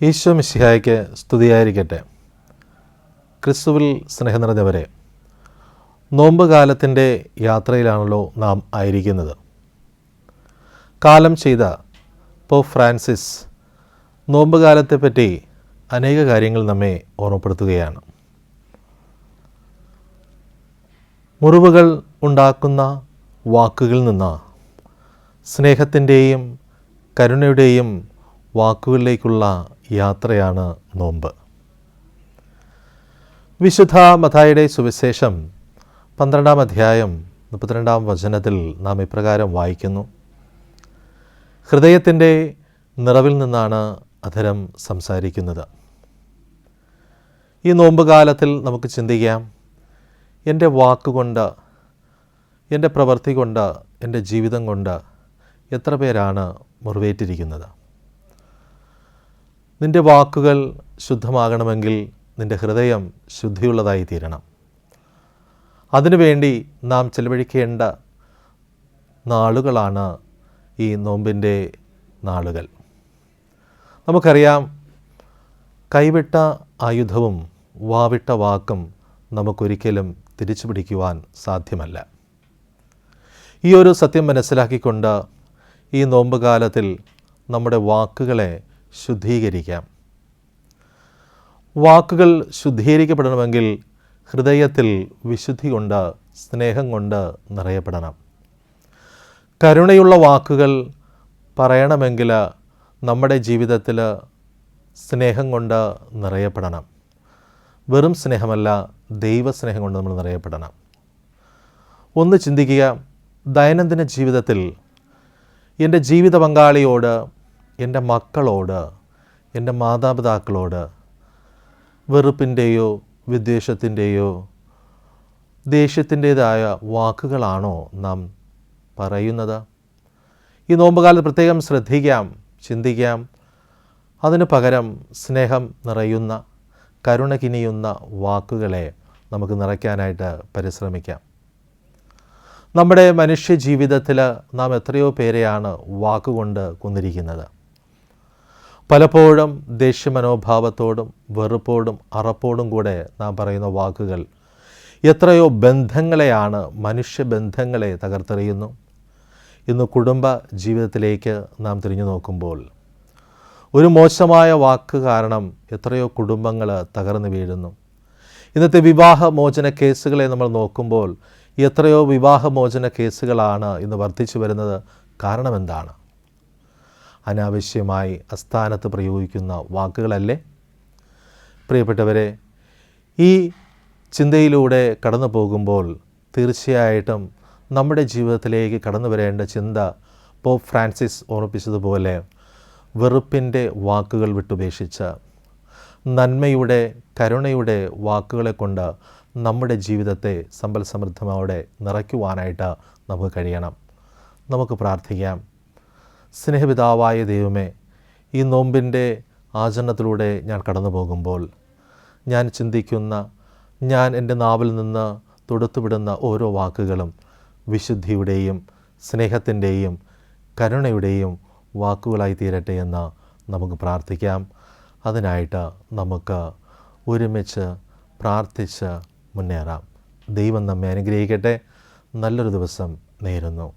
ഈശോ മിശിഹായ്ക്ക് സ്തുതിയായിരിക്കട്ടെ. ക്രിസ്തുവിൽ സ്നേഹം നിറഞ്ഞവരെ, നോമ്പ് കാലത്തിൻ്റെ യാത്രയിലാണല്ലോ നാം ആയിരിക്കുന്നത്. കാലം ചെയ്ത പോപ്പ് ഫ്രാൻസിസ് നോമ്പ് കാലത്തെപ്പറ്റി അനേക കാര്യങ്ങൾ നമ്മെ ഓർമ്മപ്പെടുത്തുകയാണ്. മുറിവുകൾ ഉണ്ടാക്കുന്ന വാക്കുകളിൽ നിന്ന് സ്നേഹത്തിൻ്റെയും കരുണയുടെയും വാക്കുകളിലേക്കുള്ള യാത്രയാണ് നോമ്പ്. വിശുദ്ധ മത്തായിയുടെ സുവിശേഷം 12-ാം അധ്യായം 32-ാം വചനത്തിൽ നാം ഇപ്രകാരം വായിക്കുന്നു: ഹൃദയത്തിൻ്റെ നിറവിൽ നിന്നാണ് അധരം സംസാരിക്കുന്നത്. ഈ നോമ്പ് കാലത്തിൽ നമുക്ക് ചിന്തിക്കാം, എൻ്റെ വാക്കുകൊണ്ട്, എൻ്റെ പ്രവൃത്തി കൊണ്ട്, എൻ്റെ ജീവിതം കൊണ്ട് എത്ര പേരാണ് മുറിവേറ്റിരിക്കുന്നത്? നിൻ്റെ വാക്കുകൾ ശുദ്ധമാകണമെങ്കിൽ നിൻ്റെ ഹൃദയം ശുദ്ധിയുള്ളതായി തീരണം. അതിനുവേണ്ടി നാം ചെലവഴിക്കേണ്ട നാളുകളാണ് ഈ നോമ്പിൻ്റെ നാളുകൾ. നമുക്കറിയാം, കൈവിട്ട ആയുധവും വാവിട്ട വാക്കും നമുക്കൊരിക്കലും തിരിച്ചു പിടിക്കുവാൻ സാധ്യമല്ല. ഈ ഒരു സത്യം മനസ്സിലാക്കിക്കൊണ്ട് ഈ നോമ്പ് കാലത്തിൽ നമ്മുടെ വാക്കുകളെ ശുദ്ധീകരിക്കാം. വാക്കുകൾ ശുദ്ധീകരിക്കപ്പെടണമെങ്കിൽ ഹൃദയത്തിൽ വിശുദ്ധി കൊണ്ട്, സ്നേഹം കൊണ്ട് നിറയപ്പെടണം. കരുണയുള്ള വാക്കുകൾ പറയണമെങ്കിൽ നമ്മുടെ ജീവിതത്തിൽ സ്നേഹം കൊണ്ട് നിറയപ്പെടണം. വെറും സ്നേഹമല്ല, ദൈവസ്നേഹം കൊണ്ട് നമ്മൾ നിറയപ്പെടണം. ഒന്ന് ചിന്തിക്കുക, ദൈനംദിന ജീവിതത്തിൽ എൻ്റെ ജീവിത പങ്കാളിയോട്, എൻ്റെ മക്കളോട്, എൻ്റെ മാതാപിതാക്കളോട് വെറുപ്പിൻ്റെയോ വിദ്വേഷത്തിൻ്റെയോ ദേഷ്യത്തിൻ്റേതായ വാക്കുകളാണോ നാം പറയുന്നത്? ഈ നോമ്പുകാലത്ത് പ്രത്യേകം ശ്രദ്ധിക്കാം, ചിന്തിക്കാം. അതിനു പകരം സ്നേഹം നിറയുന്ന, കരുണ കിനിയുന്ന വാക്കുകളെ നമുക്ക് നിറയ്ക്കാനായിട്ട് പരിശ്രമിക്കാം. നമ്മുടെ മനുഷ്യ ജീവിതത്തിൽ നാം എത്രയോ പേരെയാണ് വാക്കുകൊണ്ട് കൊന്നിരിക്കുന്നത്. പലപ്പോഴും ദേഷ്യമനോഭാവത്തോടും വെറുപ്പോടും അറപ്പോടും കൂടെ നാം പറയുന്ന വാക്കുകൾ എത്രയോ ബന്ധങ്ങളെയാണ്, മനുഷ്യബന്ധങ്ങളെ തകർത്തെറിയുന്നു. ഇന്ന് കുടുംബ ജീവിതത്തിലേക്ക് നാം തിരിഞ്ഞു നോക്കുമ്പോൾ ഒരു മോശമായ വാക്ക് കാരണം എത്രയോ കുടുംബങ്ങൾ തകർന്നു വീഴുന്നു. ഇന്നത്തെ വിവാഹമോചന കേസുകളെ നമ്മൾ നോക്കുമ്പോൾ എത്രയോ വിവാഹമോചന കേസുകളാണ് ഇന്ന് വർദ്ധിച്ചു വരുന്നത്. കാരണം എന്താണ്? അനാവശ്യമായി അസ്ഥാനത്ത് പ്രയോഗിക്കുന്ന വാക്കുകളല്ലേ? പ്രിയപ്പെട്ടവരെ, ഈ ചിന്തയിലൂടെ കടന്നു പോകുമ്പോൾ തീർച്ചയായിട്ടും നമ്മുടെ ജീവിതത്തിലേക്ക് കടന്നു വരേണ്ട ചിന്ത പോപ്പ് ഫ്രാൻസിസ് ഓർമ്മിപ്പിച്ചതുപോലെ വെറുപ്പിൻ്റെ വാക്കുകൾ വിട്ടുപേക്ഷിച്ച് നന്മയുടെ, കരുണയുടെ വാക്കുകളെ കൊണ്ട് നമ്മുടെ ജീവിതത്തെ സമ്പൽ സമൃദ്ധമായോടെ നിറയ്ക്കുവാനായിട്ട് നമുക്ക് കഴിയണം. നമുക്ക് പ്രാർത്ഥിക്കാം. സ്നേഹപിതാവായ ദൈവമേ, ഈ നോമ്പിൻ്റെ ആചരണത്തിലൂടെ ഞാൻ കടന്നു പോകുമ്പോൾ ഞാൻ ചിന്തിക്കുന്ന, ഞാൻ എൻ്റെ നാവിൽ നിന്ന് തൊടുത്തുവിടുന്ന ഓരോ വാക്കുകളും വിശുദ്ധിയുടെയും സ്നേഹത്തിൻ്റെയും കരുണയുടെയും വാക്കുകളായി തീരട്ടെ എന്ന് നമുക്ക് പ്രാർത്ഥിക്കാം. അതിനായിട്ട് നമുക്ക് ഒരുമിച്ച് പ്രാർത്ഥിച്ച് മുന്നേറാം. ദൈവം നമ്മെ അനുഗ്രഹിക്കട്ടെ. നല്ലൊരു ദിവസം നേരുന്നു.